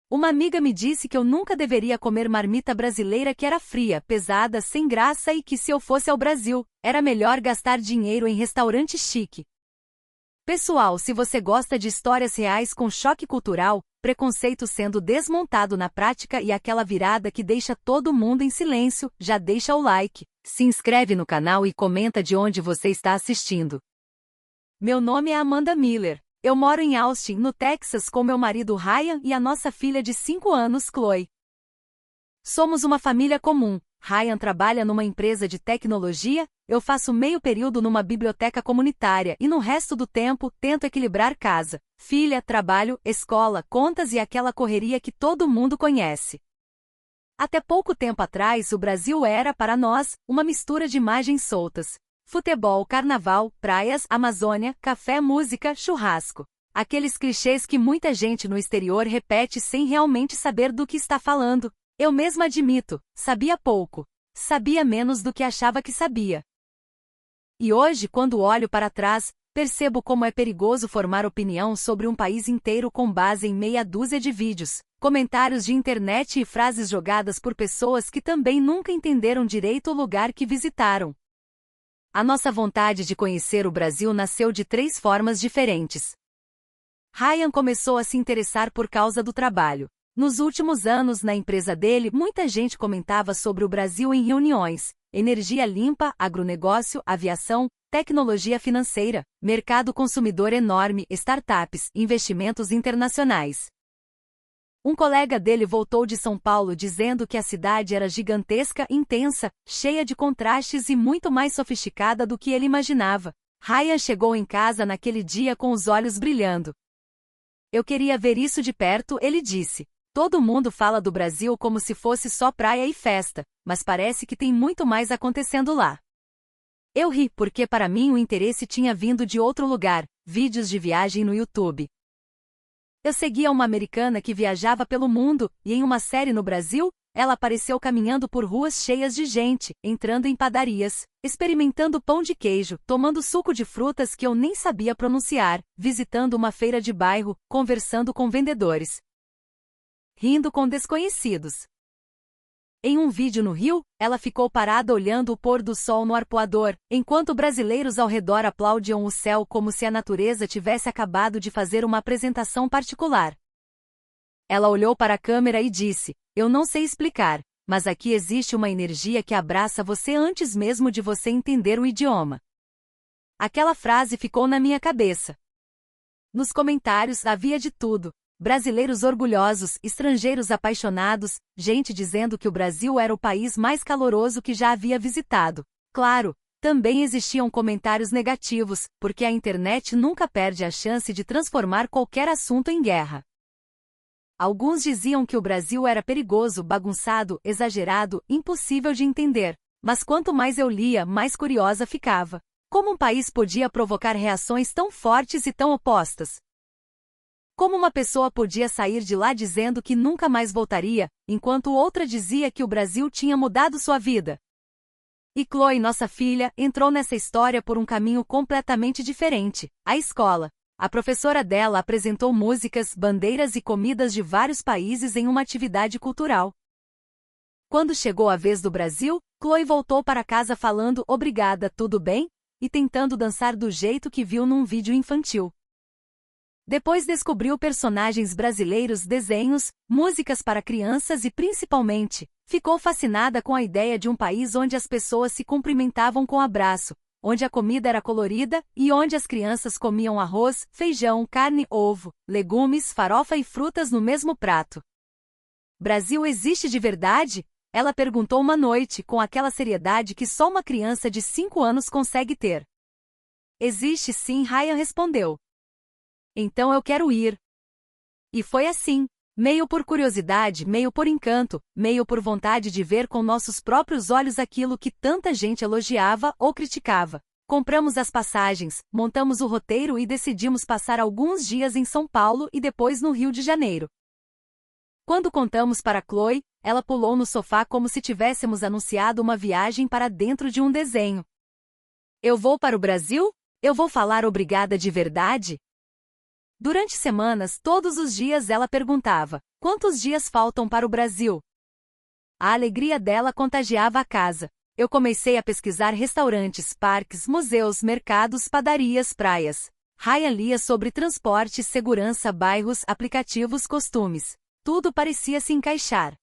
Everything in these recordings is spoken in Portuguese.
Uma amiga me disse que eu nunca deveria comer marmita brasileira que era fria, pesada, sem graça e que se eu fosse ao Brasil, era melhor gastar dinheiro em restaurante chique. Pessoal, se você gosta de histórias reais com choque cultural, preconceito sendo desmontado na prática e aquela virada que deixa todo mundo em silêncio, já deixa o like, se inscreve no canal e comenta de onde você está assistindo. Meu nome é Amanda Miller. Eu moro em Austin, no Texas, com meu marido Ryan e a nossa filha de 5 anos, Chloe. Somos uma família comum. Ryan trabalha numa empresa de tecnologia, eu faço meio período numa biblioteca comunitária e no resto do tempo tento equilibrar casa, filha, trabalho, escola, contas e aquela correria que todo mundo conhece. Até pouco tempo atrás, o Brasil era, para nós, uma mistura de imagens soltas. Futebol, carnaval, praias, Amazônia, café, música, churrasco. Aqueles clichês que muita gente no exterior repete sem realmente saber do que está falando. Eu mesma admito, sabia pouco. Sabia menos do que achava que sabia. E hoje, quando olho para trás, percebo como é perigoso formar opinião sobre um país inteiro com base em meia dúzia de vídeos, comentários de internet e frases jogadas por pessoas que também nunca entenderam direito o lugar que visitaram. A nossa vontade de conhecer o Brasil nasceu de 3 formas diferentes. Ryan começou a se interessar por causa do trabalho. Nos últimos anos, na empresa dele, muita gente comentava sobre o Brasil em reuniões: energia limpa, agronegócio, aviação, tecnologia financeira, mercado consumidor enorme, startups, investimentos internacionais. Um colega dele voltou de São Paulo dizendo que a cidade era gigantesca, intensa, cheia de contrastes e muito mais sofisticada do que ele imaginava. Ryan chegou em casa naquele dia com os olhos brilhando. Eu queria ver isso de perto, ele disse. Todo mundo fala do Brasil como se fosse só praia e festa, mas parece que tem muito mais acontecendo lá. Eu ri porque para mim o interesse tinha vindo de outro lugar, vídeos de viagem no YouTube. Eu seguia uma americana que viajava pelo mundo, e em uma série no Brasil, ela apareceu caminhando por ruas cheias de gente, entrando em padarias, experimentando pão de queijo, tomando suco de frutas que eu nem sabia pronunciar, visitando uma feira de bairro, conversando com vendedores, rindo com desconhecidos. Em um vídeo no Rio, ela ficou parada olhando o pôr do sol no arpoador, enquanto brasileiros ao redor aplaudiam o céu como se a natureza tivesse acabado de fazer uma apresentação particular. Ela olhou para a câmera e disse: "Eu não sei explicar, mas aqui existe uma energia que abraça você antes mesmo de você entender o idioma." Aquela frase ficou na minha cabeça. Nos comentários havia de tudo. Brasileiros orgulhosos, estrangeiros apaixonados, gente dizendo que o Brasil era o país mais caloroso que já havia visitado. Claro, também existiam comentários negativos, porque a internet nunca perde a chance de transformar qualquer assunto em guerra. Alguns diziam que o Brasil era perigoso, bagunçado, exagerado, impossível de entender. Mas quanto mais eu lia, mais curiosa ficava. Como um país podia provocar reações tão fortes e tão opostas? Como uma pessoa podia sair de lá dizendo que nunca mais voltaria, enquanto outra dizia que o Brasil tinha mudado sua vida? E Chloe, nossa filha, entrou nessa história por um caminho completamente diferente: a escola. A professora dela apresentou músicas, bandeiras e comidas de vários países em uma atividade cultural. Quando chegou a vez do Brasil, Chloe voltou para casa falando "obrigada, tudo bem?" e tentando dançar do jeito que viu num vídeo infantil. Depois descobriu personagens brasileiros, desenhos, músicas para crianças e, principalmente, ficou fascinada com a ideia de um país onde as pessoas se cumprimentavam com abraço, onde a comida era colorida e onde as crianças comiam arroz, feijão, carne, ovo, legumes, farofa e frutas no mesmo prato. Brasil existe de verdade? Ela perguntou uma noite com aquela seriedade que só uma criança de 5 anos consegue ter. Existe sim, Ryan respondeu. Então eu quero ir. E foi assim, meio por curiosidade, meio por encanto, meio por vontade de ver com nossos próprios olhos aquilo que tanta gente elogiava ou criticava. Compramos as passagens, montamos o roteiro e decidimos passar alguns dias em São Paulo e depois no Rio de Janeiro. Quando contamos para Chloe, ela pulou no sofá como se tivéssemos anunciado uma viagem para dentro de um desenho. Eu vou para o Brasil? Eu vou falar obrigada de verdade? Durante semanas, todos os dias ela perguntava: quantos dias faltam para o Brasil? A alegria dela contagiava a casa. Eu comecei a pesquisar restaurantes, parques, museus, mercados, padarias, praias. Ryan lia sobre transporte, segurança, bairros, aplicativos, costumes. Tudo parecia se encaixar.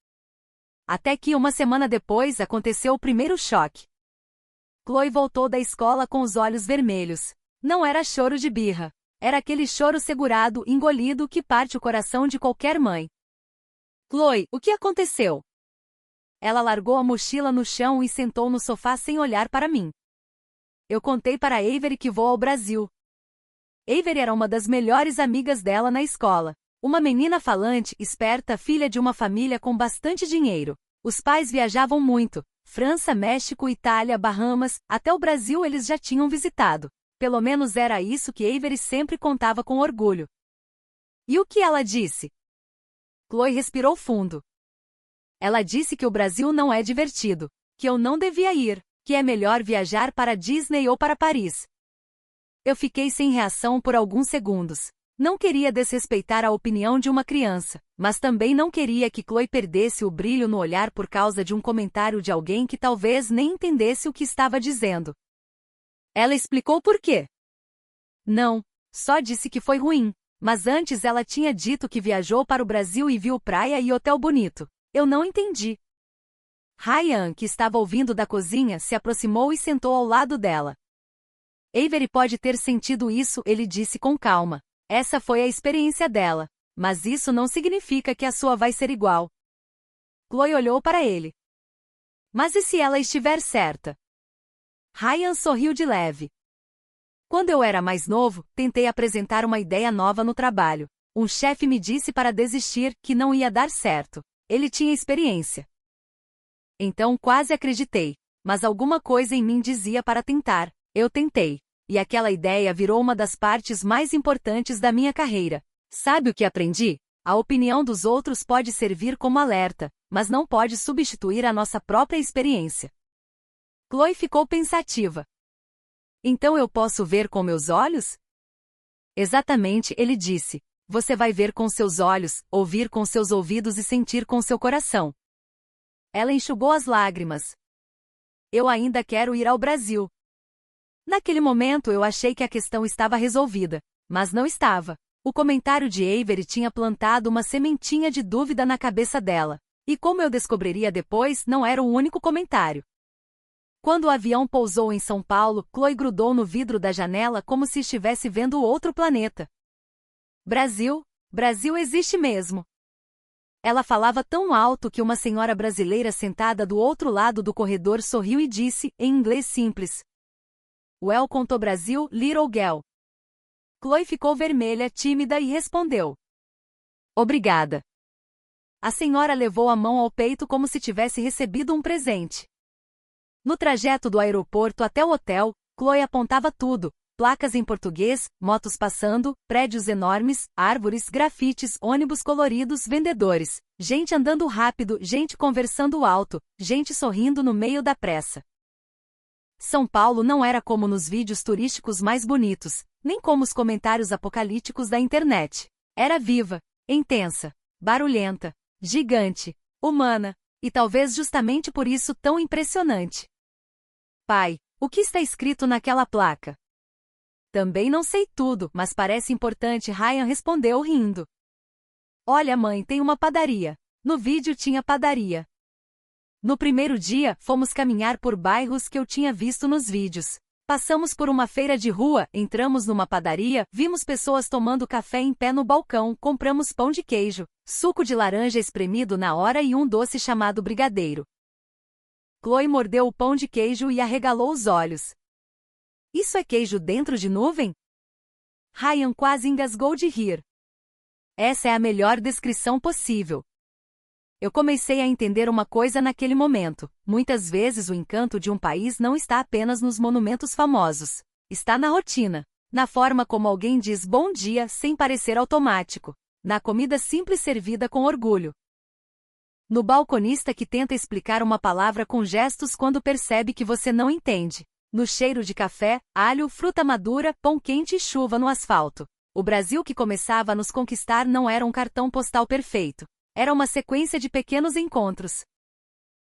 Até que uma semana depois aconteceu o primeiro choque. Chloe voltou da escola com os olhos vermelhos. Não era choro de birra. Era aquele choro segurado, engolido que parte o coração de qualquer mãe. Chloe, o que aconteceu? Ela largou a mochila no chão e sentou no sofá sem olhar para mim. Eu contei para Avery que vou ao Brasil. Avery era uma das melhores amigas dela na escola. Uma menina falante, esperta, filha de uma família com bastante dinheiro. Os pais viajavam muito. França, México, Itália, Bahamas, até o Brasil eles já tinham visitado. Pelo menos era isso que Avery sempre contava com orgulho. E o que ela disse? Chloe respirou fundo. Ela disse que o Brasil não é divertido, que eu não devia ir, que é melhor viajar para Disney ou para Paris. Eu fiquei sem reação por alguns segundos. Não queria desrespeitar a opinião de uma criança, mas também não queria que Chloe perdesse o brilho no olhar por causa de um comentário de alguém que talvez nem entendesse o que estava dizendo. Ela explicou por quê. Não, só disse que foi ruim, mas antes ela tinha dito que viajou para o Brasil e viu praia e hotel bonito. Eu não entendi. Ryan, que estava ouvindo da cozinha, se aproximou e sentou ao lado dela. Avery pode ter sentido isso, ele disse com calma. Essa foi a experiência dela, mas isso não significa que a sua vai ser igual. Chloe olhou para ele. Mas e se ela estiver certa? Ryan sorriu de leve. Quando eu era mais novo, tentei apresentar uma ideia nova no trabalho. Um chefe me disse para desistir, que não ia dar certo. Ele tinha experiência. Então quase acreditei, mas alguma coisa em mim dizia para tentar. Eu tentei. E aquela ideia virou uma das partes mais importantes da minha carreira. Sabe o que aprendi? A opinião dos outros pode servir como alerta, mas não pode substituir a nossa própria experiência. Chloe ficou pensativa. Então eu posso ver com meus olhos? Exatamente, ele disse. Você vai ver com seus olhos, ouvir com seus ouvidos e sentir com seu coração. Ela enxugou as lágrimas. Eu ainda quero ir ao Brasil. Naquele momento eu achei que a questão estava resolvida, mas não estava. O comentário de Avery tinha plantado uma sementinha de dúvida na cabeça dela. E como eu descobriria depois, não era o único comentário. Quando o avião pousou em São Paulo, Chloe grudou no vidro da janela como se estivesse vendo outro planeta. Brasil, Brasil existe mesmo. Ela falava tão alto que uma senhora brasileira sentada do outro lado do corredor sorriu e disse, em inglês simples: Welcome to Brasil, little girl. Chloe ficou vermelha, tímida e respondeu: Obrigada. A senhora levou a mão ao peito como se tivesse recebido um presente. No trajeto do aeroporto até o hotel, Chloe apontava tudo: placas em português, motos passando, prédios enormes, árvores, grafites, ônibus coloridos, vendedores, gente andando rápido, gente conversando alto, gente sorrindo no meio da pressa. São Paulo não era como nos vídeos turísticos mais bonitos, nem como os comentários apocalípticos da internet. Era viva, intensa, barulhenta, gigante, humana, e talvez justamente por isso tão impressionante. Pai, o que está escrito naquela placa? Também não sei tudo, mas parece importante, Ryan respondeu rindo. Olha, mãe, tem uma padaria. No vídeo tinha padaria. No primeiro dia, fomos caminhar por bairros que eu tinha visto nos vídeos. Passamos por uma feira de rua, entramos numa padaria, vimos pessoas tomando café em pé no balcão, compramos pão de queijo, suco de laranja espremido na hora e um doce chamado brigadeiro. Chloe mordeu o pão de queijo e arregalou os olhos. Isso é queijo dentro de nuvem? Ryan quase engasgou de rir. Essa é a melhor descrição possível. Eu comecei a entender uma coisa naquele momento. Muitas vezes o encanto de um país não está apenas nos monumentos famosos. Está na rotina. Na forma como alguém diz bom dia sem parecer automático. Na comida simples servida com orgulho. No balconista que tenta explicar uma palavra com gestos quando percebe que você não entende. No cheiro de café, alho, fruta madura, pão quente e chuva no asfalto. O Brasil que começava a nos conquistar não era um cartão postal perfeito. Era uma sequência de pequenos encontros.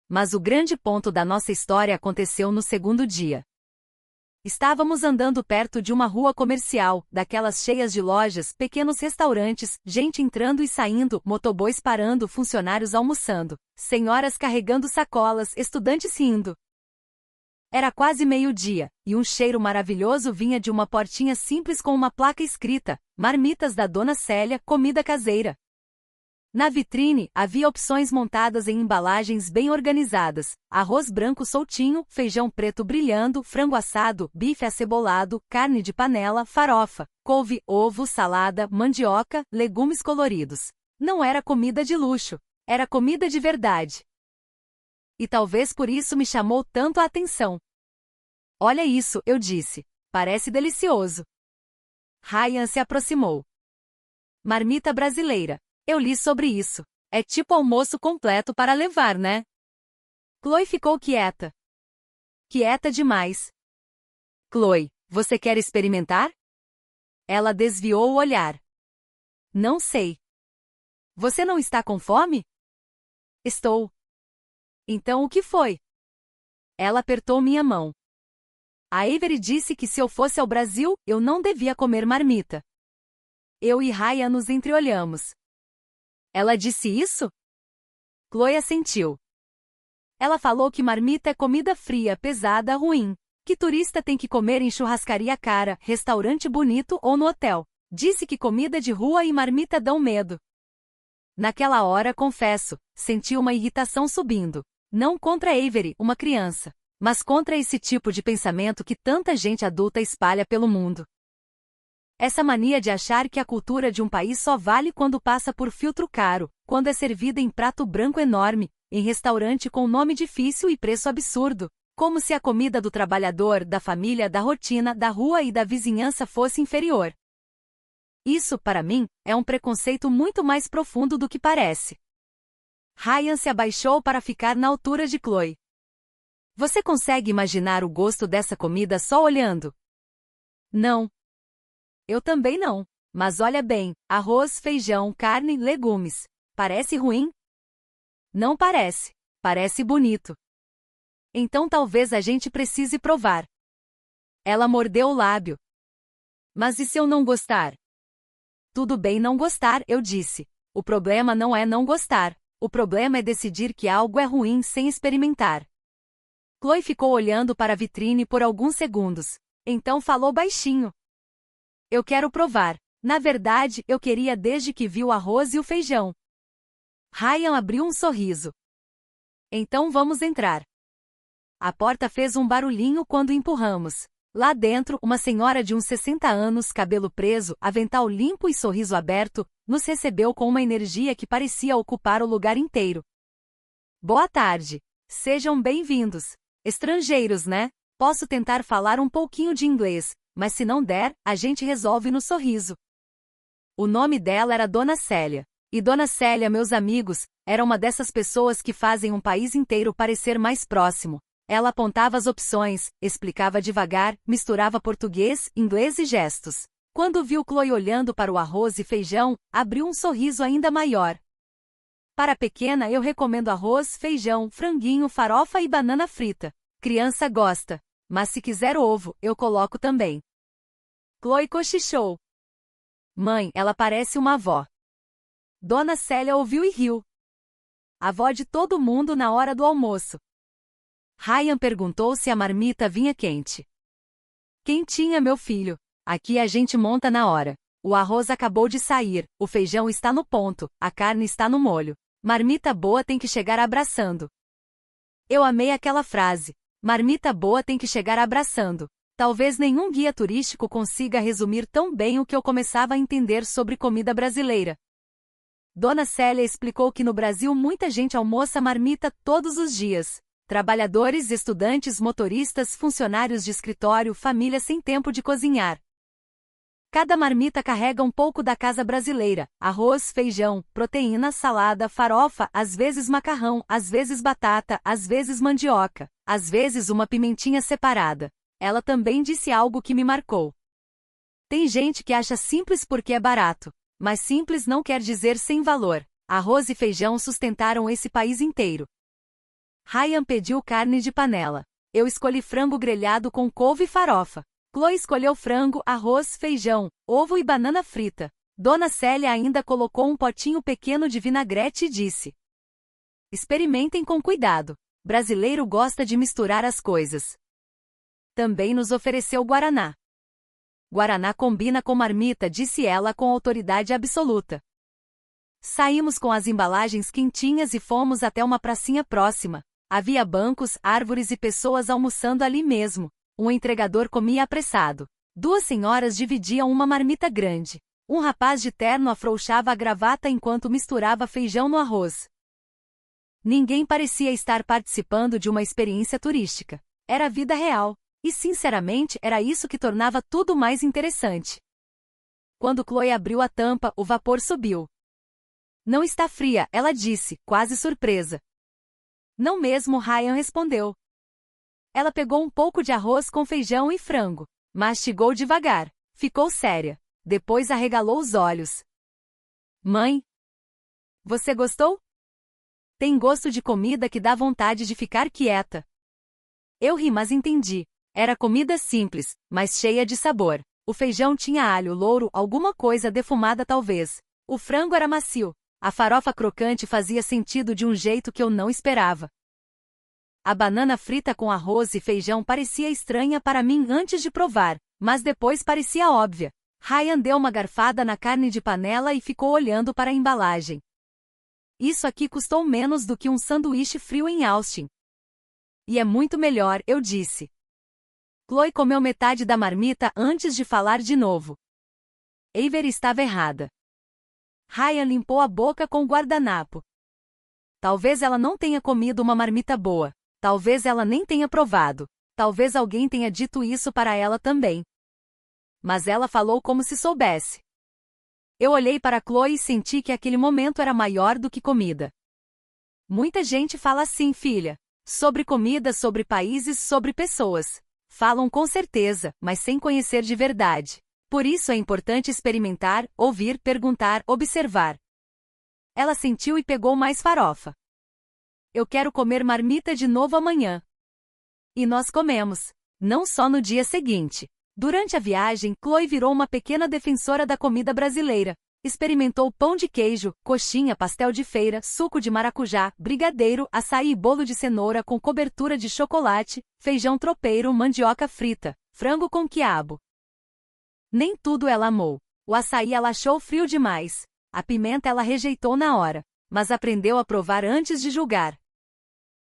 Mas o grande ponto da nossa história aconteceu no segundo dia. Estávamos andando perto de uma rua comercial, daquelas cheias de lojas, pequenos restaurantes, gente entrando e saindo, motoboys parando, funcionários almoçando, senhoras carregando sacolas, estudantes rindo. Era quase meio-dia, e um cheiro maravilhoso vinha de uma portinha simples com uma placa escrita: Marmitas da Dona Célia, comida caseira. Na vitrine, havia opções montadas em embalagens bem organizadas: arroz branco soltinho, feijão preto brilhando, frango assado, bife acebolado, carne de panela, farofa, couve, ovo, salada, mandioca, legumes coloridos. Não era comida de luxo, era comida de verdade. E talvez por isso me chamou tanto a atenção. Olha isso, eu disse. Parece delicioso. Ryan se aproximou. Marmita brasileira. Eu li sobre isso. É tipo almoço completo para levar, né? Chloe ficou quieta. Quieta demais. Chloe, você quer experimentar? Ela desviou o olhar. Não sei. Você não está com fome? Estou. Então o que foi? Ela apertou minha mão. A Avery disse que se eu fosse ao Brasil, eu não devia comer marmita. Eu e Ryan nos entreolhamos. Ela disse isso? Chloe assentiu. Ela falou que marmita é comida fria, pesada, ruim. Que turista tem que comer em churrascaria cara, restaurante bonito ou no hotel. Disse que comida de rua e marmita dão medo. Naquela hora, confesso, senti uma irritação subindo. Não contra Avery, uma criança, mas contra esse tipo de pensamento que tanta gente adulta espalha pelo mundo. Essa mania de achar que a cultura de um país só vale quando passa por filtro caro, quando é servida em prato branco enorme, em restaurante com nome difícil e preço absurdo, como se a comida do trabalhador, da família, da rotina, da rua e da vizinhança fosse inferior. Isso, para mim, é um preconceito muito mais profundo do que parece. Ryan se abaixou para ficar na altura de Chloe. Você consegue imaginar o gosto dessa comida só olhando? Não. Eu também não. Mas olha bem, arroz, feijão, carne, legumes. Parece ruim? Não parece. Parece bonito. Então talvez a gente precise provar. Ela mordeu o lábio. Mas e se eu não gostar? Tudo bem não gostar, eu disse. O problema não é não gostar. O problema é decidir que algo é ruim sem experimentar. Chloe ficou olhando para a vitrine por alguns segundos. Então falou baixinho. Eu quero provar. Na verdade, eu queria desde que vi o arroz e o feijão. Ryan abriu um sorriso. Então vamos entrar. A porta fez um barulhinho quando empurramos. Lá dentro, uma senhora de uns 60 anos, cabelo preso, avental limpo e sorriso aberto, nos recebeu com uma energia que parecia ocupar o lugar inteiro. Boa tarde. Sejam bem-vindos. Estrangeiros, né? Posso tentar falar um pouquinho de inglês, mas se não der, a gente resolve no sorriso. O nome dela era Dona Célia. E Dona Célia, meus amigos, era uma dessas pessoas que fazem um país inteiro parecer mais próximo. Ela apontava as opções, explicava devagar, misturava português, inglês e gestos. Quando viu Chloe olhando para o arroz e feijão, abriu um sorriso ainda maior. Para a pequena eu recomendo arroz, feijão, franguinho, farofa e banana frita. Criança gosta. Mas se quiser ovo, eu coloco também. Chloe cochichou. Mãe, ela parece uma avó. Dona Célia ouviu e riu. Avó de todo mundo na hora do almoço. Ryan perguntou se a marmita vinha quente. Quentinha, meu filho. Aqui a gente monta na hora. O arroz acabou de sair, o feijão está no ponto, a carne está no molho. Marmita boa tem que chegar abraçando. Eu amei aquela frase. Marmita boa tem que chegar abraçando. Talvez nenhum guia turístico consiga resumir tão bem o que eu começava a entender sobre comida brasileira. Dona Célia explicou que no Brasil muita gente almoça marmita todos os dias. Trabalhadores, estudantes, motoristas, funcionários de escritório, família sem tempo de cozinhar. Cada marmita carrega um pouco da casa brasileira: arroz, feijão, proteína, salada, farofa, às vezes macarrão, às vezes batata, às vezes mandioca, às vezes uma pimentinha separada. Ela também disse algo que me marcou. Tem gente que acha simples porque é barato. Mas simples não quer dizer sem valor. Arroz e feijão sustentaram esse país inteiro. Ryan pediu carne de panela. Eu escolhi frango grelhado com couve e farofa. Chloe escolheu frango, arroz, feijão, ovo e banana frita. Dona Célia ainda colocou um potinho pequeno de vinagrete e disse: experimentem com cuidado. Brasileiro gosta de misturar as coisas. Também nos ofereceu guaraná. Guaraná combina com marmita, disse ela com autoridade absoluta. Saímos com as embalagens quentinhas e fomos até uma pracinha próxima. Havia bancos, árvores e pessoas almoçando ali mesmo. Um entregador comia apressado. Duas senhoras dividiam uma marmita grande. Um rapaz de terno afrouxava a gravata enquanto misturava feijão no arroz. Ninguém parecia estar participando de uma experiência turística. Era a vida real. E sinceramente era isso que tornava tudo mais interessante. Quando Chloe abriu a tampa, o vapor subiu. Não está fria, ela disse, quase surpresa. Não mesmo, Ryan respondeu. Ela pegou um pouco de arroz com feijão e frango. Mastigou devagar. Ficou séria. Depois arregalou os olhos. Mãe? Você gostou? Tem gosto de comida que dá vontade de ficar quieta. Eu ri, mas entendi. Era comida simples, mas cheia de sabor. O feijão tinha alho louro, alguma coisa defumada talvez. O frango era macio. A farofa crocante fazia sentido de um jeito que eu não esperava. A banana frita com arroz e feijão parecia estranha para mim antes de provar, mas depois parecia óbvia. Ryan deu uma garfada na carne de panela e ficou olhando para a embalagem. Isso aqui custou menos do que um sanduíche frio em Austin. E é muito melhor, eu disse. Chloe comeu metade da marmita antes de falar de novo. Avery estava errada. Ryan limpou a boca com o guardanapo. Talvez ela não tenha comido uma marmita boa. Talvez ela nem tenha provado. Talvez alguém tenha dito isso para ela também. Mas ela falou como se soubesse. Eu olhei para Chloe e senti que aquele momento era maior do que comida. Muita gente fala assim, filha. Sobre comida, sobre países, sobre pessoas. Falam com certeza, mas sem conhecer de verdade. Por isso é importante experimentar, ouvir, perguntar, observar. Ela sentiu e pegou mais farofa. Eu quero comer marmita de novo amanhã. E nós comemos. Não só no dia seguinte. Durante a viagem, Chloe virou uma pequena defensora da comida brasileira. Experimentou pão de queijo, coxinha, pastel de feira, suco de maracujá, brigadeiro, açaí e bolo de cenoura com cobertura de chocolate, feijão tropeiro, mandioca frita, frango com quiabo. Nem tudo ela amou. O açaí ela achou frio demais. A pimenta ela rejeitou na hora, mas aprendeu a provar antes de julgar.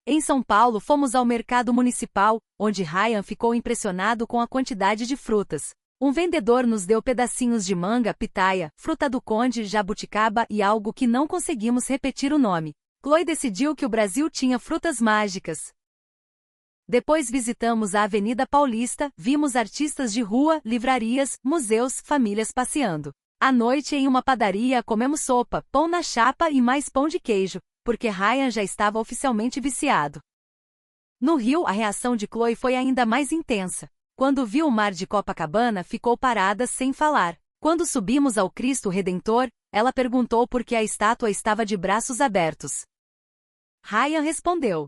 Em São Paulo fomos ao mercado municipal, onde Ryan ficou impressionado com a quantidade de frutas. Um vendedor nos deu pedacinhos de manga, pitaia, fruta do conde, jabuticaba e algo que não conseguimos repetir o nome. Chloe decidiu que o Brasil tinha frutas mágicas. Depois visitamos a Avenida Paulista, vimos artistas de rua, livrarias, museus, famílias passeando. À noite em uma padaria comemos sopa, pão na chapa e mais pão de queijo, porque Ryan já estava oficialmente viciado. No Rio, a reação de Chloe foi ainda mais intensa. Quando viu o mar de Copacabana, ficou parada sem falar. Quando subimos ao Cristo Redentor, ela perguntou por que a estátua estava de braços abertos. Ryan respondeu: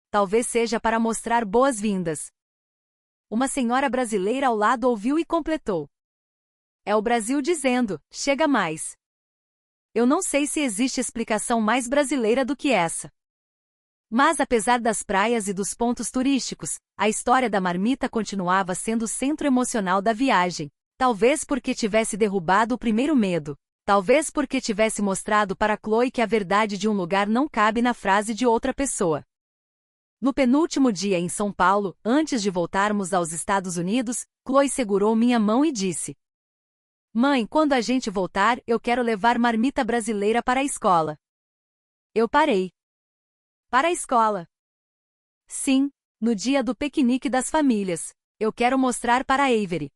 talvez seja para mostrar boas-vindas. Uma senhora brasileira ao lado ouviu e completou: é o Brasil dizendo, chega mais. Eu não sei se existe explicação mais brasileira do que essa. Mas apesar das praias e dos pontos turísticos, a história da marmita continuava sendo o centro emocional da viagem. Talvez porque tivesse derrubado o primeiro medo. Talvez porque tivesse mostrado para Chloe que a verdade de um lugar não cabe na frase de outra pessoa. No penúltimo dia em São Paulo, antes de voltarmos aos Estados Unidos, Chloe segurou minha mão e disse: mãe, quando a gente voltar, eu quero levar marmita brasileira para a escola. Eu parei. Para a escola. Sim, no dia do piquenique das famílias. Eu quero mostrar para Avery.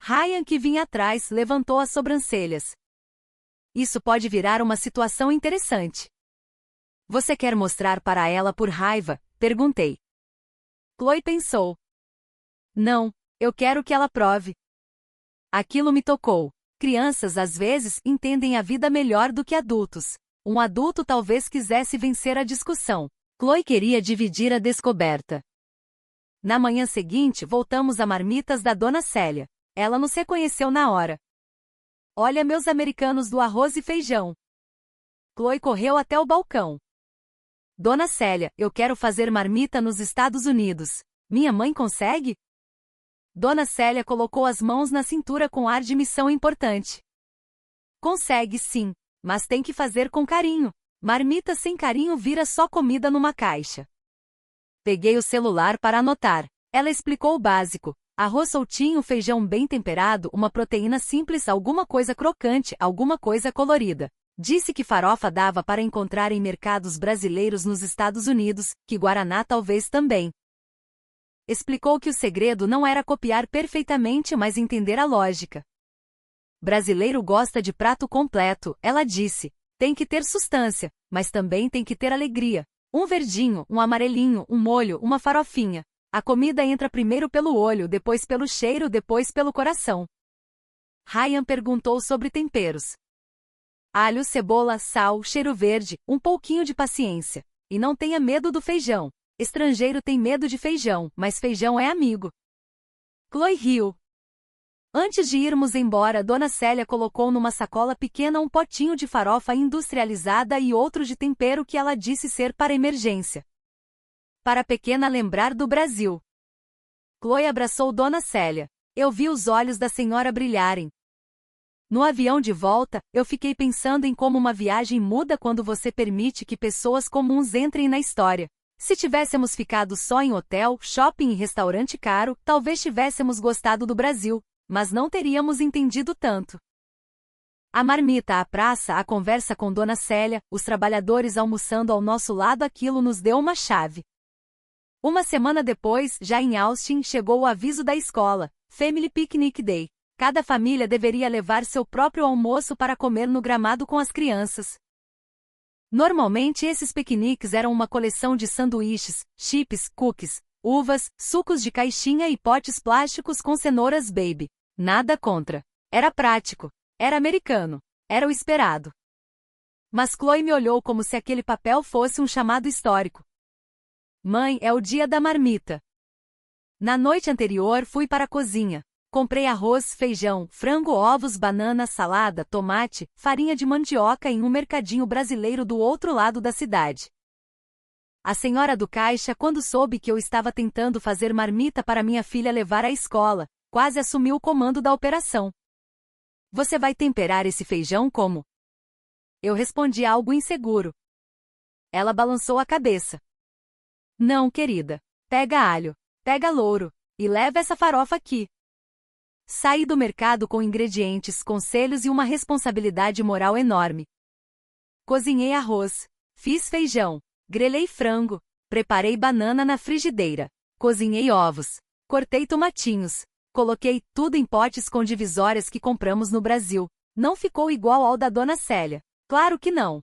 Ryan, que vinha atrás, levantou as sobrancelhas. Isso pode virar uma situação interessante. Você quer mostrar para ela por raiva? Perguntei. Chloe pensou. Não, eu quero que ela prove. Aquilo me tocou. Crianças às vezes entendem a vida melhor do que adultos. Um adulto talvez quisesse vencer a discussão. Chloe queria dividir a descoberta. Na manhã seguinte voltamos a marmitas da Dona Célia. Ela nos reconheceu na hora. Olha meus americanos do arroz e feijão. Chloe correu até o balcão. Dona Célia, eu quero fazer marmita nos Estados Unidos. Minha mãe consegue? Dona Célia colocou as mãos na cintura com ar de missão importante. Consegue sim, mas tem que fazer com carinho. Marmita sem carinho vira só comida numa caixa. Peguei o celular para anotar. Ela explicou o básico. Arroz soltinho, feijão bem temperado, uma proteína simples, alguma coisa crocante, alguma coisa colorida. Disse que farofa dava para encontrar em mercados brasileiros nos Estados Unidos, que guaraná talvez também. Explicou que o segredo não era copiar perfeitamente, mas entender a lógica. Brasileiro gosta de prato completo, ela disse. Tem que ter sustância, mas também tem que ter alegria. Um verdinho, um amarelinho, um molho, uma farofinha. A comida entra primeiro pelo olho, depois pelo cheiro, depois pelo coração. Ryan perguntou sobre temperos. Alho, cebola, sal, cheiro verde, um pouquinho de paciência. E não tenha medo do feijão. Estrangeiro tem medo de feijão, mas feijão é amigo. Chloe riu. Antes de irmos embora, Dona Célia colocou numa sacola pequena um potinho de farofa industrializada e outro de tempero que ela disse ser para emergência. Para a pequena lembrar do Brasil. Chloe abraçou Dona Célia. Eu vi os olhos da senhora brilharem. No avião de volta, eu fiquei pensando em como uma viagem muda quando você permite que pessoas comuns entrem na história. Se tivéssemos ficado só em hotel, shopping e restaurante caro, talvez tivéssemos gostado do Brasil, mas não teríamos entendido tanto. A marmita, a praça, a conversa com Dona Célia, os trabalhadores almoçando ao nosso lado, aquilo nos deu uma chave. Uma semana depois, já em Austin, chegou o aviso da escola, Family Picnic Day. Cada família deveria levar seu próprio almoço para comer no gramado com as crianças. Normalmente esses piqueniques eram uma coleção de sanduíches, chips, cookies, uvas, sucos de caixinha e potes plásticos com cenouras baby. Nada contra. Era prático. Era americano. Era o esperado. Mas Chloe me olhou como se aquele papel fosse um chamado histórico. Mãe, é o dia da marmita. Na noite anterior fui para a cozinha. Comprei arroz, feijão, frango, ovos, banana, salada, tomate, farinha de mandioca em um mercadinho brasileiro do outro lado da cidade. A senhora do caixa, quando soube que eu estava tentando fazer marmita para minha filha levar à escola, quase assumiu o comando da operação. Você vai temperar esse feijão como? Eu respondi algo inseguro. Ela balançou a cabeça. Não, querida. Pega alho, pega louro, e leva essa farofa aqui. Saí do mercado com ingredientes, conselhos e uma responsabilidade moral enorme. Cozinhei arroz, fiz feijão, grelhei frango, preparei banana na frigideira, cozinhei ovos, cortei tomatinhos, coloquei tudo em potes com divisórias que compramos no Brasil. Não ficou igual ao da Dona Célia. Claro que não.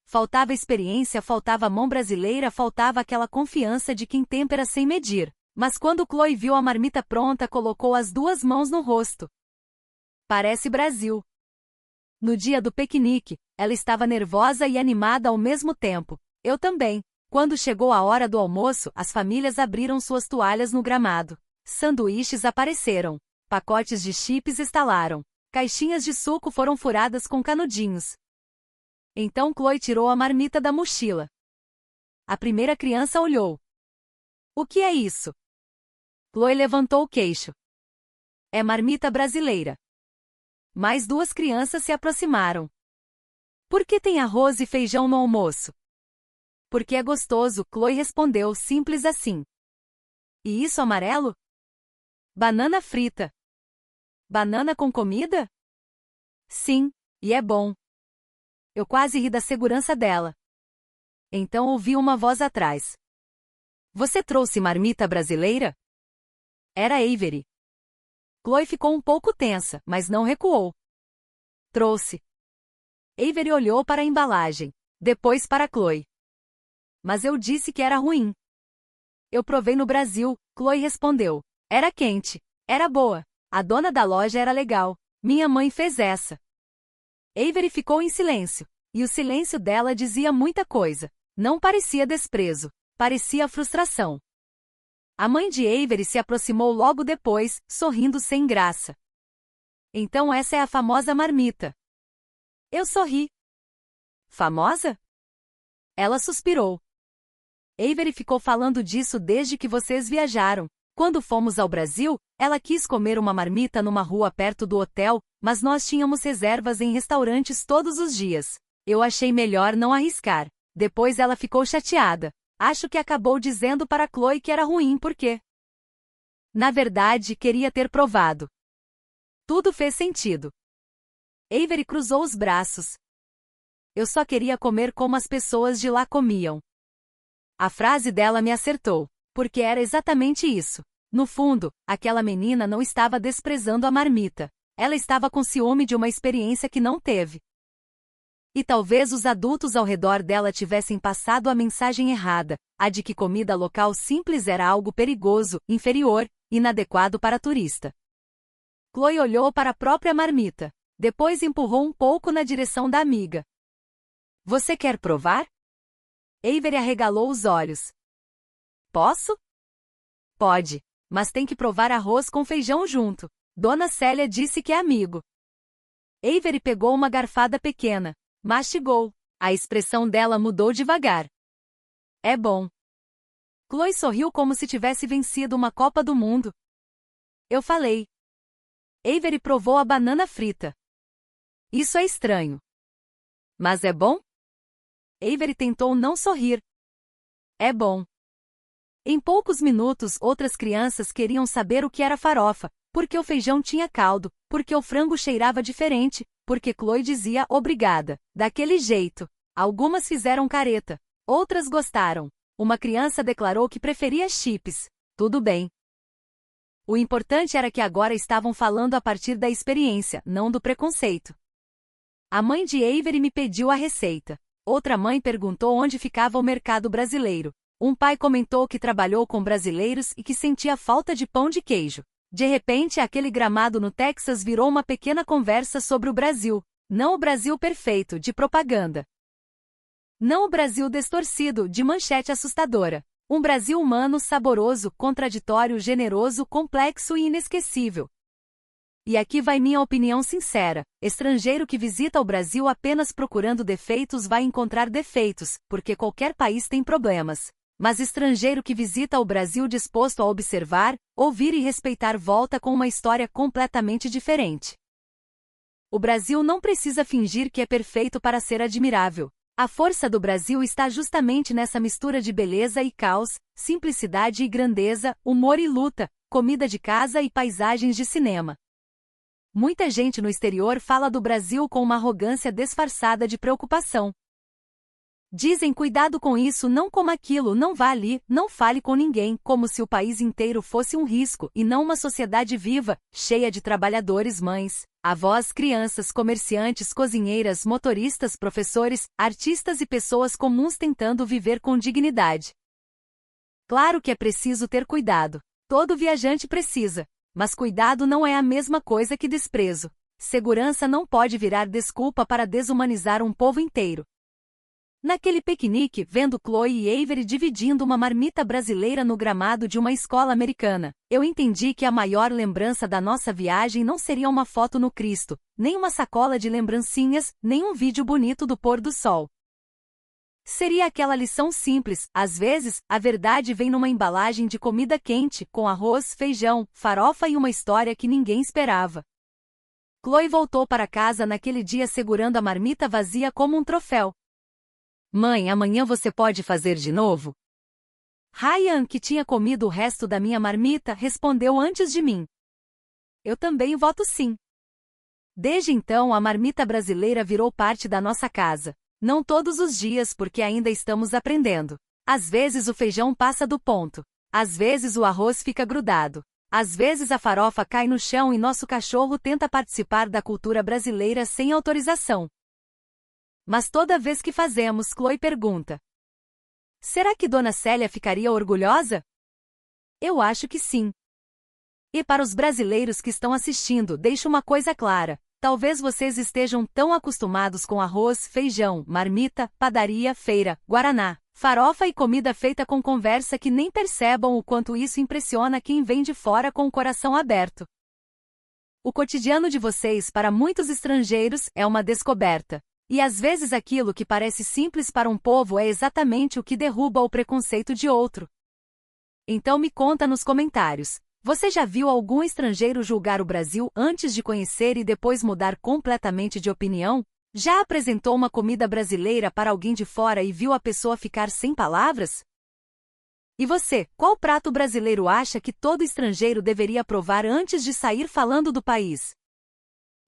Faltava experiência, faltava mão brasileira, faltava aquela confiança de quem tempera sem medir. Mas quando Chloe viu a marmita pronta, colocou as duas mãos no rosto. Parece Brasil. No dia do piquenique, ela estava nervosa e animada ao mesmo tempo. Eu também. Quando chegou a hora do almoço, as famílias abriram suas toalhas no gramado. Sanduíches apareceram. Pacotes de chips estalaram. Caixinhas de suco foram furadas com canudinhos. Então Chloe tirou a marmita da mochila. A primeira criança olhou. O que é isso? Chloe levantou o queixo. É marmita brasileira. Mais duas crianças se aproximaram. Por que tem arroz e feijão no almoço? Porque é gostoso, Chloe respondeu, simples assim. E isso amarelo? Banana frita. Banana com comida? Sim, e é bom. Eu quase ri da segurança dela. Então ouvi uma voz atrás. Você trouxe marmita brasileira? Era Avery. Chloe ficou um pouco tensa, mas não recuou. Trouxe. Avery olhou para a embalagem, depois para Chloe. Mas eu disse que era ruim. Eu provei no Brasil, Chloe respondeu. Era quente. Era boa. A dona da loja era legal. Minha mãe fez essa. Avery ficou em silêncio. E o silêncio dela dizia muita coisa. Não parecia desprezo. Parecia frustração. A mãe de Avery se aproximou logo depois, sorrindo sem graça. Então essa é a famosa marmita. Eu sorri. Famosa? Ela suspirou. Avery ficou falando disso desde que vocês viajaram. Quando fomos ao Brasil, ela quis comer uma marmita numa rua perto do hotel, mas nós tínhamos reservas em restaurantes todos os dias. Eu achei melhor não arriscar. Depois ela ficou chateada. Acho que acabou dizendo para Chloe que era ruim porque, na verdade, queria ter provado. Tudo fez sentido. Avery cruzou os braços. Eu só queria comer como as pessoas de lá comiam. A frase dela me acertou, porque era exatamente isso. No fundo, aquela menina não estava desprezando a marmita. Ela estava com ciúme de uma experiência que não teve. E talvez os adultos ao redor dela tivessem passado a mensagem errada, a de que comida local simples era algo perigoso, inferior, inadequado para turista. Chloe olhou para a própria marmita. Depois empurrou um pouco na direção da amiga. Você quer provar? Avery arregalou os olhos. Posso? Pode, mas tem que provar arroz com feijão junto. Dona Célia disse que é amigo. Avery pegou uma garfada pequena. Mastigou. A expressão dela mudou devagar. É bom. Chloe sorriu como se tivesse vencido uma Copa do Mundo. Eu falei. Avery provou a banana frita. Isso é estranho. Mas é bom? Avery tentou não sorrir. É bom. Em poucos minutos, outras crianças queriam saber o que era farofa, porque o feijão tinha caldo, porque o frango cheirava diferente, porque Chloe dizia obrigada, daquele jeito. Algumas fizeram careta. Outras gostaram. Uma criança declarou que preferia chips. Tudo bem. O importante era que agora estavam falando a partir da experiência, não do preconceito. A mãe de Avery me pediu a receita. Outra mãe perguntou onde ficava o mercado brasileiro. Um pai comentou que trabalhou com brasileiros e que sentia falta de pão de queijo. De repente, aquele gramado no Texas virou uma pequena conversa sobre o Brasil. Não o Brasil perfeito, de propaganda. Não o Brasil distorcido, de manchete assustadora. Um Brasil humano, saboroso, contraditório, generoso, complexo e inesquecível. E aqui vai minha opinião sincera. Estrangeiro que visita o Brasil apenas procurando defeitos vai encontrar defeitos, porque qualquer país tem problemas. Mas estrangeiro que visita o Brasil disposto a observar, ouvir e respeitar volta com uma história completamente diferente. O Brasil não precisa fingir que é perfeito para ser admirável. A força do Brasil está justamente nessa mistura de beleza e caos, simplicidade e grandeza, humor e luta, comida de casa e paisagens de cinema. Muita gente no exterior fala do Brasil com uma arrogância disfarçada de preocupação. Dizem cuidado com isso, não coma aquilo, não vá ali, não fale com ninguém, como se o país inteiro fosse um risco e não uma sociedade viva, cheia de trabalhadores, mães, avós, crianças, comerciantes, cozinheiras, motoristas, professores, artistas e pessoas comuns tentando viver com dignidade. Claro que é preciso ter cuidado. Todo viajante precisa. Mas cuidado não é a mesma coisa que desprezo. Segurança não pode virar desculpa para desumanizar um povo inteiro. Naquele piquenique, vendo Chloe e Avery dividindo uma marmita brasileira no gramado de uma escola americana, eu entendi que a maior lembrança da nossa viagem não seria uma foto no Cristo, nem uma sacola de lembrancinhas, nem um vídeo bonito do pôr do sol. Seria aquela lição simples, às vezes, a verdade vem numa embalagem de comida quente, com arroz, feijão, farofa e uma história que ninguém esperava. Chloe voltou para casa naquele dia segurando a marmita vazia como um troféu. Mãe, amanhã você pode fazer de novo? Ryan, que tinha comido o resto da minha marmita, respondeu antes de mim. Eu também voto sim. Desde então, a marmita brasileira virou parte da nossa casa. Não todos os dias porque ainda estamos aprendendo. Às vezes o feijão passa do ponto. Às vezes o arroz fica grudado. Às vezes a farofa cai no chão e nosso cachorro tenta participar da cultura brasileira sem autorização. Mas toda vez que fazemos, Chloe pergunta: será que Dona Célia ficaria orgulhosa? Eu acho que sim. E para os brasileiros que estão assistindo, deixo uma coisa clara. Talvez vocês estejam tão acostumados com arroz, feijão, marmita, padaria, feira, guaraná, farofa e comida feita com conversa que nem percebam o quanto isso impressiona quem vem de fora com o coração aberto. O cotidiano de vocês, para muitos estrangeiros, é uma descoberta. E às vezes aquilo que parece simples para um povo é exatamente o que derruba o preconceito de outro. Então me conta nos comentários. Você já viu algum estrangeiro julgar o Brasil antes de conhecer e depois mudar completamente de opinião? Já apresentou uma comida brasileira para alguém de fora e viu a pessoa ficar sem palavras? E você, qual prato brasileiro acha que todo estrangeiro deveria provar antes de sair falando do país?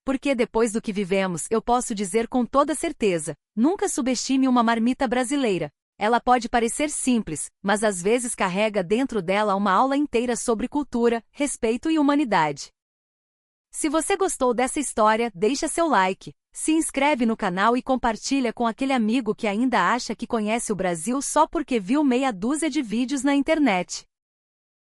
Porque depois do que vivemos, eu posso dizer com toda certeza, nunca subestime uma marmita brasileira. Ela pode parecer simples, mas às vezes carrega dentro dela uma aula inteira sobre cultura, respeito e humanidade. Se você gostou dessa história, deixa seu like, se inscreve no canal e compartilha com aquele amigo que ainda acha que conhece o Brasil só porque viu meia dúzia de vídeos na internet.